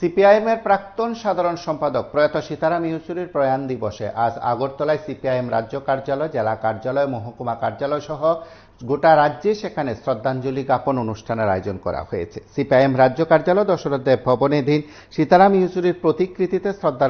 সিপিআইএমের প্রাক্তন সাধারণ সম্পাদক প্রয়াত সীতারাম ইয়েচুরির প্রয়াণ দিবসে আজ আগরতলায় সিপিআইএম রাজ্য কার্যালয়, জেলা কার্যালয়, মহকুমা কার্যালয় সহ গোটা রাজ্যে সেখানে শ্রদ্ধাঞ্জলি জ্ঞাপন অনুষ্ঠানের আয়োজন করা হয়েছে। সিপিআইএম রাজ্য কার্যালয় দশরথ দেব ভবনে দিন সীতারাম ইয়েচুরির প্রতিকৃতিতে শ্রদ্ধা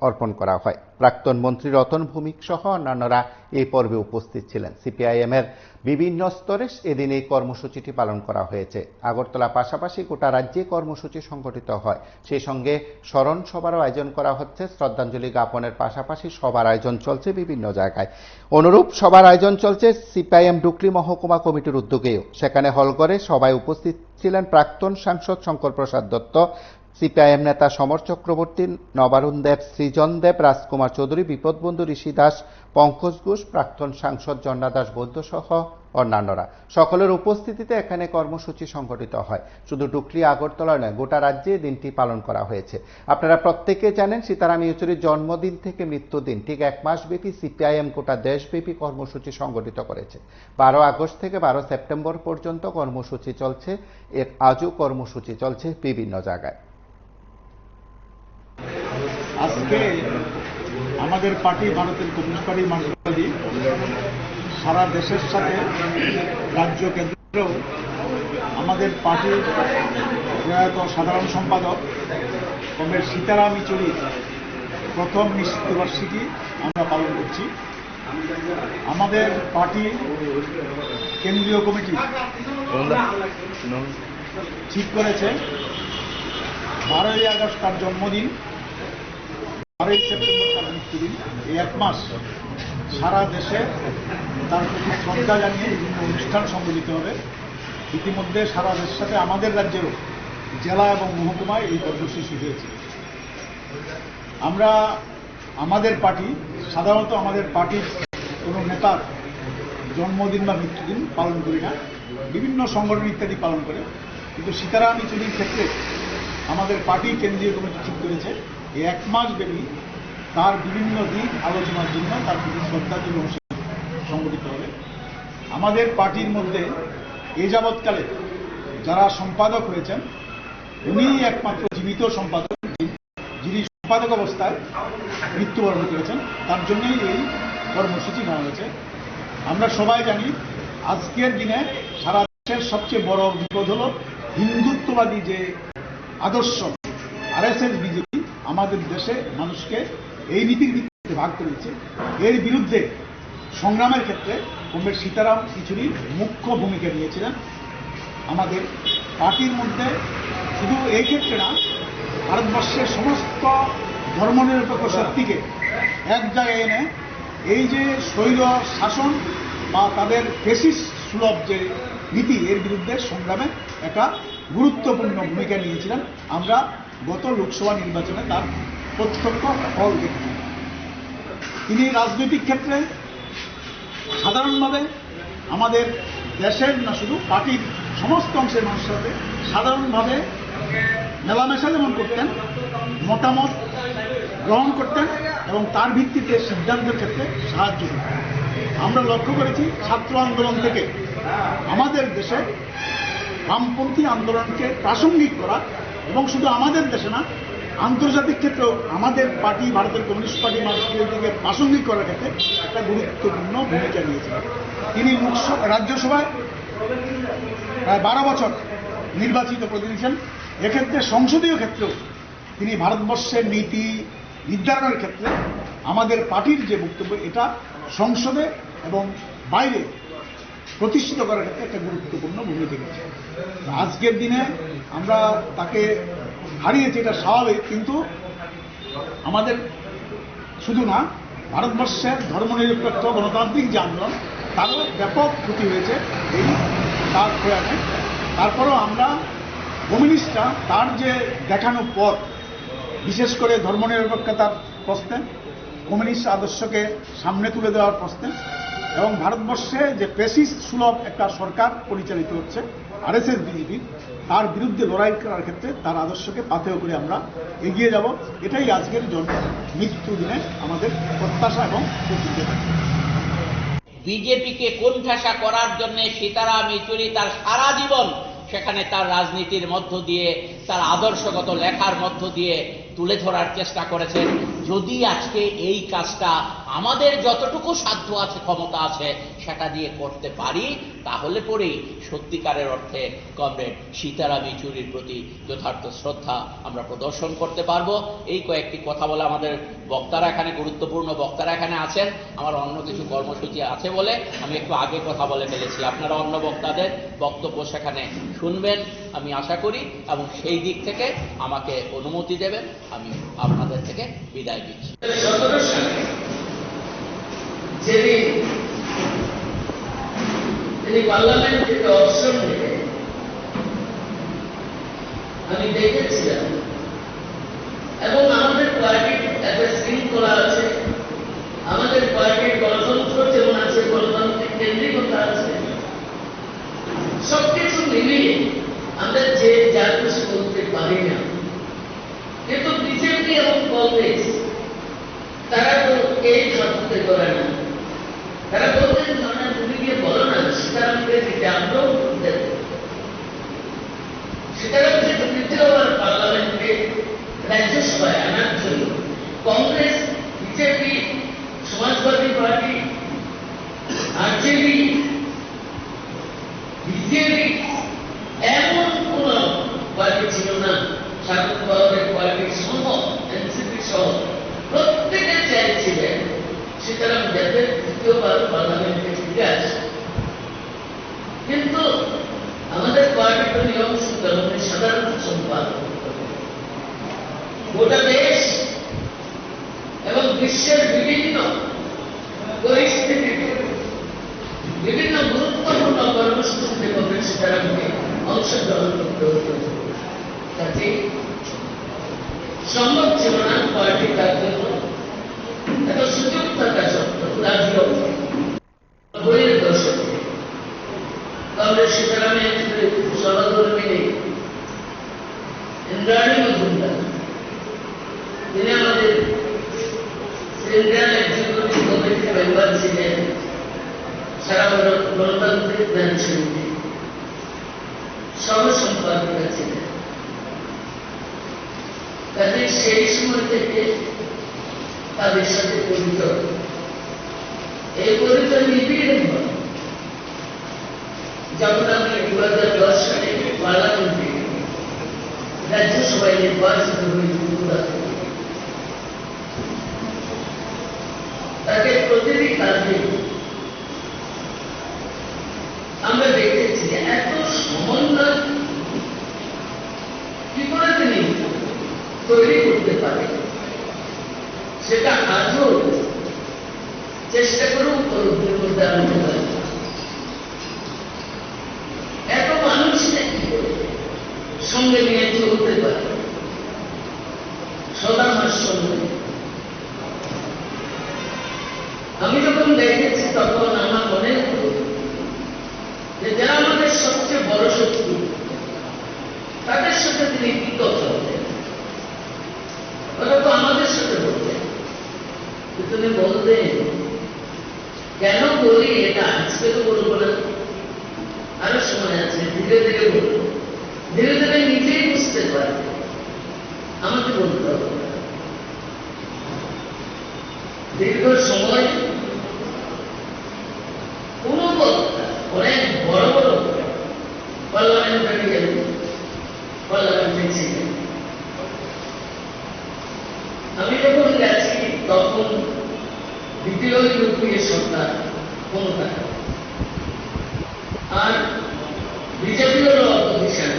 অর্পণ করা হয়। প্রাক্তন মন্ত্রী রতন ভৌমিক সহ অন্যান্যরা এই পর্বে উপস্থিত ছিলেন। সিপিআইএমের বিভিন্ন স্তরে এদিন এই কর্মসূচিটি পালন করা হয়েছে। আগরতলা পাশাপাশি গোটা রাজ্যে কর্মসূচি সংগঠিত হয়। সেই সঙ্গে স্মরণ সভারও আয়োজন করা হচ্ছে। শ্রদ্ধাঞ্জলি জ্ঞাপনের পাশাপাশি সভার আয়োজন চলছে বিভিন্ন জায়গায়। অনুরূপ সভার আয়োজন চলছে সিপিআইএম ডুকলি মহকুমা কমিটির উদ্যোগেও। সেখানে হলঘরে সভায় উপস্থিত ছিলেন প্রাক্তন সাংসদ শঙ্কর প্রসাদ দত্ত, সিপিআইএম নেতা সমর চক্রবর্তী, নবারুণ দেব, সৃজন দেব, রাজকুমার চৌধুরী, বিপদবন্ধু ঋষি দাস, পঙ্কজ ঘোষ, প্রাক্তন সাংসদ জন্না দাস বৈদ্য সহ অন্যান্যরা। সকলের উপস্থিতিতে এখানে কর্মসূচি সংগঠিত হয়। শুধু ডুকলি আগরতলা নয়, গোটা রাজ্যে দিনটি পালন করা হয়েছে। আপনারা প্রত্যেকে জানেন সীতারাম ইয়েচুরির জন্মদিন থেকে মৃত্যুদিন ঠিক এক মাস ব্যাপী সিপিআইএম গোটা দেশব্যাপী কর্মসূচি সংগঠিত করেছে। 12 আগস্ট থেকে 12 সেপ্টেম্বর পর্যন্ত কর্মসূচি চলছে। এর আজও কর্মসূচি চলছে বিভিন্ন জায়গায়। আজকে আমাদের পার্টি, ভারতের কমিউনিস্ট পার্টি মার্ক্সবাদী, সারা দেশের সাথে রাজ্য কেন্দ্রেও আমাদের পার্টির প্রয়াত সাধারণ সম্পাদক কমরেড সীতারাম ইয়েচুরির প্রথম মৃত্যুবার্ষিকী আমরা পালন করছি। আমাদের পার্টি কেন্দ্রীয় কমিটি ঠিক করেছে 12ই আগস্ট তার জন্মদিন, 12ই সেপ্টেম্বর তার মৃত্যুদিন। এই এক মাস সারা দেশে তার প্রতি শ্রদ্ধা জানিয়ে বিভিন্ন অনুষ্ঠান সংগঠিত হবে। ইতিমধ্যে সারা দেশের সাথে আমাদের রাজ্যেরও জেলা এবং মহকুমায় এই কর্মসূচি শুরু হয়েছে। আমরা আমাদের পার্টি সাধারণত আমাদের পার্টির কোনো নেতার জন্মদিন বা মৃত্যুদিন পালন করি না, বিভিন্ন সংগঠন ইত্যাদি পালন করে। কিন্তু সীতারাম ইয়েচুরির ক্ষেত্রে আমাদের পার্টি কেন্দ্রীয় কমিটি ঠিক করেছে এই এক মাস ব্যাপী তার বিভিন্ন দিক আলোচনার জন্য তার প্রতি শ্রদ্ধাঞ্জলি অনুষ্ঠান সংগঠিত হবে। আমাদের পার্টির মধ্যে এ যাবৎকালে যারা সম্পাদক হয়েছেন উনি একমাত্র জীবিত সম্পাদক যিনি সম্পাদক অবস্থায় মৃত্যুবরণ করেছেন। তার জন্যই এই কর্মসূচি নেওয়া হয়েছে। আমরা সবাই জানি আজকের দিনে সারা দেশের সবচেয়ে বড় বিপদ হল হিন্দুত্ববাদী যে আদর্শ আরএসএস বিজেপি আমাদের দেশে মানুষকে এই নীতির ভিত্তিতে ভাগ করে দিচ্ছে। এর বিরুদ্ধে সংগ্রামের ক্ষেত্রে কমরেড সীতারাম ইয়েচুরি মুখ্য ভূমিকা নিয়েছিলেন। আমাদের পার্টির মধ্যে শুধু এই ক্ষেত্রে না, ভারতবর্ষের সমস্ত ধর্মনিরপেক্ষ শক্তিকে এক জায়গায় এনে এই যে স্বৈর শাসন বা তাদের ফ্যাসিস্ট সুলভ যে নীতি, এর বিরুদ্ধে সংগ্রামে একটা গুরুত্বপূর্ণ ভূমিকা নিয়েছিলেন। আমরা গত লোকসভা নির্বাচনে তার প্রত্যক্ষ ফল দেখেছি। তিনি রাজনৈতিক ক্ষেত্রে সাধারণভাবে আমাদের দেশের না শুধু পার্টির সমস্ত অংশের মানুষের সাথে সাধারণভাবে মেলামেশা যেমন করতেন, মতামত গ্রহণ করতেন এবং তার ভিত্তিতে সিদ্ধান্তের ক্ষেত্রে সাহায্য করতেন। আমরা লক্ষ্য করেছি ছাত্র আন্দোলন থেকে আমাদের দেশে বামপন্থী আন্দোলনকে প্রাসঙ্গিক করা এবং শুধু আমাদের দেশে না, আন্তর্জাতিক ক্ষেত্রেও আমাদের পার্টি, ভারতের কমিউনিস্ট পার্টি মার্ক্সবাদীকে প্রাসঙ্গিক করার ক্ষেত্রে একটা গুরুত্বপূর্ণ ভূমিকা নিয়েছিলেন। তিনি রাজ্যসভায় প্রায় 12 বছর নির্বাচিত প্রতিনিধি ছিলেন। এক্ষেত্রে সংসদীয় ক্ষেত্রেও তিনি ভারতবর্ষের নীতি নির্ধারণের ক্ষেত্রে আমাদের পার্টির যে বক্তব্য, এটা সংসদে এবং বাইরে প্রতিষ্ঠিত করার ক্ষেত্রে একটা গুরুত্বপূর্ণ ভূমিকা নিয়েছে। আজকের দিনে আমরা তাকে হারিয়েছি, এটা স্বাভাবিক। কিন্তু আমাদের শুধু না, ভারতবর্ষের ধর্মনিরপেক্ষ গণতান্ত্রিক যে আন্দোলন, তারও ব্যাপক ক্ষতি হয়েছে এই তার প্রয়াণে। তারপরেও আমরা কমিউনিস্টরা তার যে দেখানো পথ, বিশেষ করে ধর্মনিরপেক্ষতার প্রশ্নে, কমিউনিস্ট আদর্শকে সামনে তুলে দেওয়ার প্রশ্নে এবং ভারতবর্ষে যে ফ্যাসিস্ট সুলভ একটা সরকার পরিচালিত হচ্ছে আরএসএস বিজেপি, তার বিরুদ্ধে লড়াই করার ক্ষেত্রে তার আদর্শকে পাথেয় করে আমরা এগিয়ে যাব। এটাই আজকের মৃত্যু দিনে আমাদের প্রত্যাশা এবং প্রতিজ্ঞা। বিজেপিকে কোণঠাসা করার জন্য সীতারাম ইয়েচুরি তার সারা জীবন সেখানে তার রাজনীতির মধ্য দিয়ে, তার আদর্শগত লেখার মধ্য দিয়ে তুলে ধরার চেষ্টা করেছেন। যদি আজকে এই কাজটা আমাদের যতটুকু সাধ্য আছে, ক্ষমতা আছে, সেটা দিয়ে করতে পারি, তাহলে পরেই সত্যিকারের অর্থে কমরেড সীতারাম ইয়েচুরির প্রতি যথার্থ শ্রদ্ধা আমরা প্রদর্শন করতে পারবো। এই কয়েকটি কথা বলে আমাদের বক্তারা এখানে, গুরুত্বপূর্ণ বক্তারা এখানে আছেন। আমার অন্য কিছু কর্মসূচি আছে বলে আমি একটু আগে কথা বলে ফেলেছি। আপনারা অন্য বক্তাদের বক্তব্য সেখানে শুনবেন আমি আশা করি, এবং সেই দিক থেকে আমাকে অনুমতি দেবেন। আমি আপনাদের থেকে বিদায় দিচ্ছি। 17 সালে যেদিন তিনি পার্লামেন্ট থেকে অবসর নিলেন, আমি দেখেছিলাম, এবং আমাদের পার্টির একটা শৃঙ্খলা আছে, আমাদের পার্টির গণতন্ত্র যেমন আছে, গণতান্ত্রিক কেন্দ্রিকতা আছে, সবকিছু মিলিয়ে আমরা যে যা কিছু করতে পারি না। কিন্তু বিজেপি এবং কংগ্রেস তারা তো এই ধাপতে করে না। তারা বলতেন, ধরেন তুমি গিয়ে বলো না সীতারামকে দিতে, আমরাও দেব। সীতারামকে দ্বিতীয়বার পার্লামেন্টে, রাজ্যসভায় আনার জন্য Congress, BJP, Samajwadi party, RJD, BJP, এমন কোন পার্টি ছিল না, শাসক দলের পার্টি সহ, এনসিপি সহ প্রত্যেকে চাইছিলেন সীতারাম যাতে দ্বিতীয়বার পার্লামেন্টে ফিরে আসে। কিন্তু আমাদের পার্টির নিয়ম সুতরাং সাধারণ সম্পাদক গোটা দেশ এবং বিশ্বের বিভিন্ন পরিস্থিতিতে বিভিন্ন গুরুত্বপূর্ণ কর্মসূচিতে কংগ্রেস সীতারামকে অংশগ্রহণ করতে হতো। কাজে সম্ভব ছিল না পার্টি তার জন্য এত সুযোগ থাকা সত্ত্বেও রাজ্য বইয়ের দশকে কংগ্রেস সীতারামের সহধর্মিনী ইন্দ্রাণী মজুমদার, তিনি আমাদের ইন্ডিয়ান এক্সিকিউটিভ কমিটির মেম্বার ছিলেন, সারা ভারত গণতান্ত্রিক ব্যাংক সমিতি সহ সম্পাদিকা ছিলেন। কাজে সেই সময় থেকে তাদের সাথে পরিচয়, এই পরিচয় নিবিড় হয় যখন আমি 2010 সালে পার্লামেন্টে রাজ্যসভায় নির্বাচিত হই ত্রিপুরা থেকে। তাকে প্রতিটি কাজে আমরা দেখেছি এত সমন্বয় কি করে তিনি তৈরি করতে পারে, সেটা আজও চেষ্টা করেও উপলব্ধির মধ্যে আনতে পারে। এত মানুষকে সঙ্গে নিয়ে চলতে পারে, সদা আমার সঙ্গে। আমি যখন দেখেছি তখন আমার মনে হতো যে যারা আমাদের সবচেয়ে বড় শত্রু, তাদের সাথে তিনি কি কথা বলেন, ওরা তো আমাদের সাথে বলতেন। তুমি বলতেন, কেন বলি এটা আজকে তো বলবো না, আরো সময় আছে, ধীরে ধীরে বলবো, ধীরে ধীরে নিজেই বুঝতে পারবে, আমাকে বলতে হবে। দীর্ঘ সময় কোন বক্তা, অনেক বড় বড় পার্লামেন্টারিয়ান পার্লামেন্টে ছিলেন। আমি যখন গেছি তখন দ্বিতীয় ইউপিএ সরকার ক্ষমতা, আর বিজেপির অপোজিশন।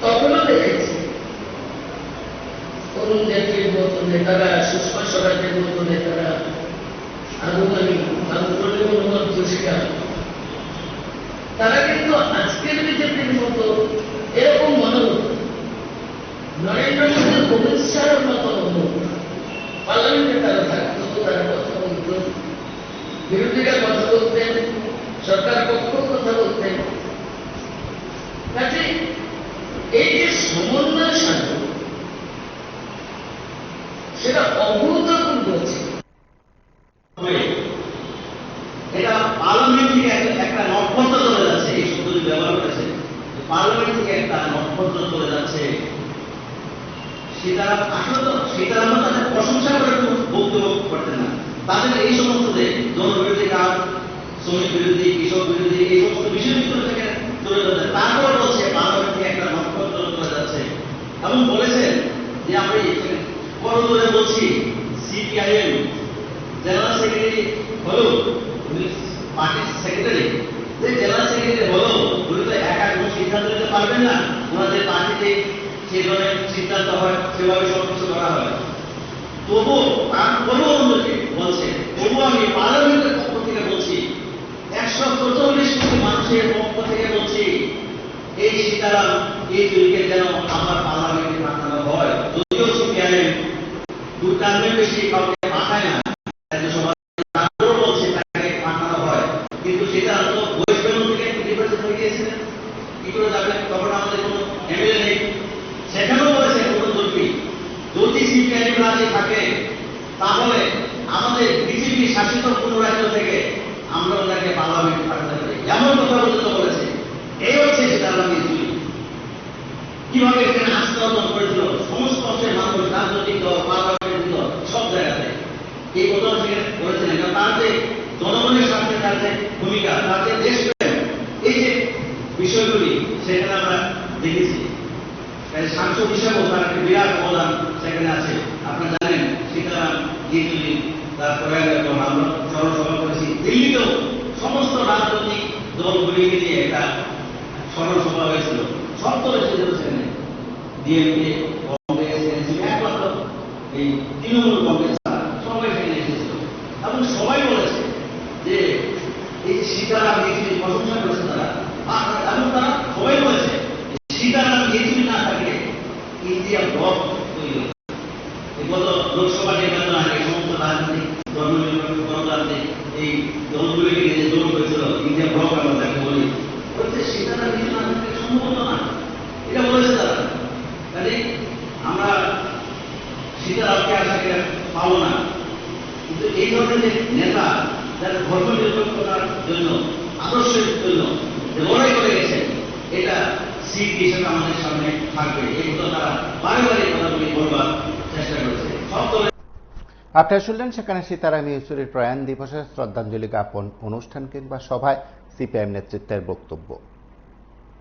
তখনও দেখেছি অরুণ জেটলির মতো নেতারা, সুষমা স্বরাজের মতো নেতারা, আনুমানিক মোহাম্মদ জোশিরা, তারা কিন্তু আজকের বিজেপির মতো এরকম মনে হতো, নরেন্দ্র মোদীর অমিত শাহের মতো মনে হতো। পার্লামেন্টে তারা থাকতো, তারা কথা বলত, বিরোধীরা কথা বলতেন, সরকার পক্ষ কথা বলতেন। কাজে এই যে সমন্বয় সাধন, সেটা অভূতপূর্ব ছিল। এটা পার্লামেন্টারি একটা নব্য আসলে তো সীতারামন তাদের প্রশংসা করে কোনো বক্তব্য করতেন না। তাদের এই সমস্ত যে জনবিরোধী কাজ, শ্রমিক বিরোধী, কৃষক বিরোধী, এই সমস্ত বিষয়ের ভিতরে থেকে তুলে ধরতেন। তারপর বলছে পার্লামেন্টে একটা নক্ষত্র করে যাচ্ছে এবং বলেছেন যে আমরা বড় ধরে বলছি সিপিআইএম জেনারেল সেক্রেটারি হলো পার্টির সেক্রেটারি, যে জেনারেল সেক্রেটারি হলো উনি তো একা কোনো সিদ্ধান্ত নিতে পারবেন না, ওনাদের পার্টিতে সেই ধরনের সিদ্ধান্ত হয়, সেভাবে সবকিছু করা হয়। তবুও তারপরেও অন্যকে বলছে, তবুও আমি পার্লামেন্টের পক্ষ থেকে বলছি, 144 কোটি মানুষের পক্ষ থেকে বলছি, এই সীতারাম ইয়েচুরিকে যেন আমার পার্লামেন্টে পাঠানো হয়। যদিও সিপিআইএম 2 টার্মের বেশি কাউকে পাঠায় না, তারপরেও বলছে তাকে পাঠানো হয়, কিন্তু সীতারাম তো ওয়েস্ট বেঙ্গল থেকে নির্বাচিত হয়ে গিয়েছিলেন, কি করে যাবেন? তখন আমাদের কোনো এমএলএ নেই। সেখানেও বলেছে কোনো দুর্বি, যদি সিপিআইএম রাজি থাকে তাহলে আমাদের বিজেপি শাসিত কোনো রাজ্য থেকে আমরা ওনাকে পার্লামেন্টে পাঠাতে পারি, এমন কথা পর্যন্ত বলেছে। এই হচ্ছে সীতারাম ইয়েচুরি। কিভাবে এখানে আস্থা অর্জন করেছিল সমস্ত অংশের মানুষ, রাজনৈতিক দল, পার্লামেন্টের দল, সব জায়গাতে এই কথা সেখানে করেছিলেন। কারণ তার যে জনগণের স্বার্থে তার যে ভূমিকা, তার যে দেশপ্রেম, এই যে বিষয়গুলি সেখানে আমরা দেখেছি। সাংসদ হিসাবেও তার একটা বিরাট অবদান সেখানে আছে। আপনারা জানেন সীতারাম ইয়েচুরি তারপরে আমরা জনসভা করেছি দিল্লিতেও, সমস্ত রাজনৈতিক দলগুলিকে নিয়ে একটা সভা হয়েছিল। সব দল এসেছিল সেখানে, ডিএমকে, কংগ্রেস, এনসিপি, একমাত্র এই তৃণমূল কংগ্রেস সবাই সেখানে এসেছিল এবং সবাই বলেছে যে এই যে সীতারাম ইয়েচুরি প্রশংসা করেছে তারা, এবং তারা সবাই বলেছে সীতারাম ইয়েচুরি না থাকলে ইন্ডিয়া ব্লক তৈরি হবে। গত লোকসভা নির্বাচন আগে সমস্ত রাজনৈতিক ধর্মনিরপেক্ষ গণতান্ত্রিক এই দলগুলিকে নিয়ে যে জোট হয়েছিল, ইন্ডিয়া ব্লক আমরা তাকে বলি, বলছে সীতারাম ইয়েচুরি না থাকলে সম্ভব না, এটা বলেছে তারা। কাজে আমরা সীতারামকে আশাকে পাবো না, কিন্তু এই ধরনের যে নেতা যারা ধর্মনিরপেক্ষতার জন্য, আদর্শের জন্য যে লড়াই করে গেছে, এটা সিট হিসেবে আমাদের সামনে থাকবে। এই কথা তারা বারে বারে কথাগুলি বলবার চেষ্টা করেছে সব দলের। আপনারা শুনলেন সেখানে সীতারাম ইয়েচুরির প্রয়াণ দিবসে শ্রদ্ধাঞ্জলি জ্ঞাপন অনুষ্ঠান কিংবা সভায় সিপিআইএম নেতৃত্বের বক্তব্য।